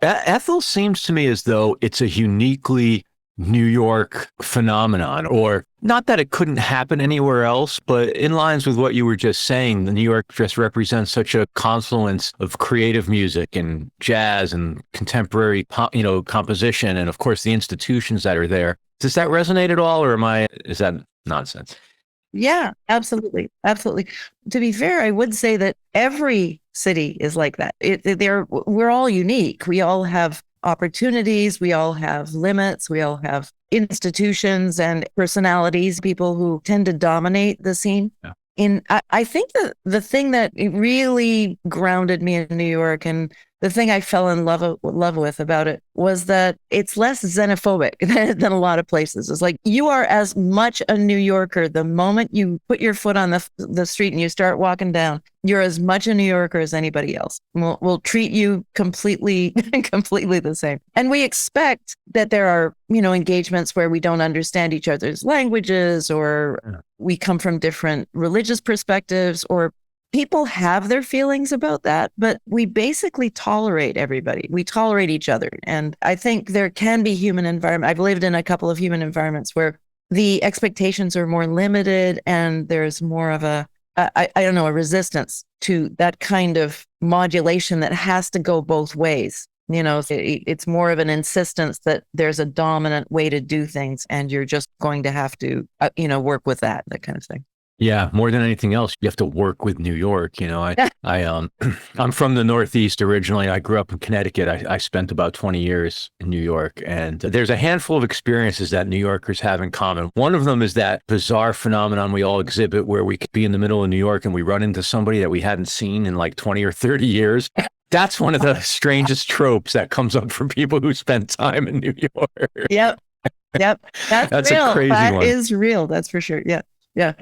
Ethel seems to me as though it's a uniquely New York phenomenon, or not that it couldn't happen anywhere else, but in lines with what you were just saying, the New York just represents such a confluence of creative music and jazz and contemporary, composition, and of course the institutions that are there. Does that resonate at all, or is that nonsense? Yeah, absolutely. Absolutely. To be fair, I would say that every city is like that. We're all unique. We all have opportunities. We all have limits. We all have institutions and personalities, people who tend to dominate the scene. Yeah. I think that the thing that it really grounded me in New York, and the thing I fell in love with about it, was that it's less xenophobic than a lot of places. It's like you are as much a New Yorker the moment you put your foot on the street and you start walking down. You're as much a New Yorker as anybody else. We'll treat you completely, completely the same. And we expect that there are, engagements where we don't understand each other's languages, or we come from different religious perspectives, or people have their feelings about that, but we basically tolerate everybody. We tolerate each other. And I think there can be human environment. I've lived in a couple of human environments where the expectations are more limited and there's more of I don't know, a resistance to that kind of modulation that has to go both ways. It's more of an insistence that there's a dominant way to do things, and you're just going to have to, work with that kind of thing. Yeah, more than anything else, you have to work with New York. I'm from the Northeast originally. I grew up in Connecticut. I spent about 20 years in New York, and there's a handful of experiences that New Yorkers have in common. One of them is that bizarre phenomenon we all exhibit where we could be in the middle of New York and we run into somebody that we hadn't seen in like 20 or 30 years. That's one of the strangest tropes that comes up for people who spend time in New York. Yep. Yep. That's That's real. a crazy That one. is real. That's for sure. Yeah. Yeah.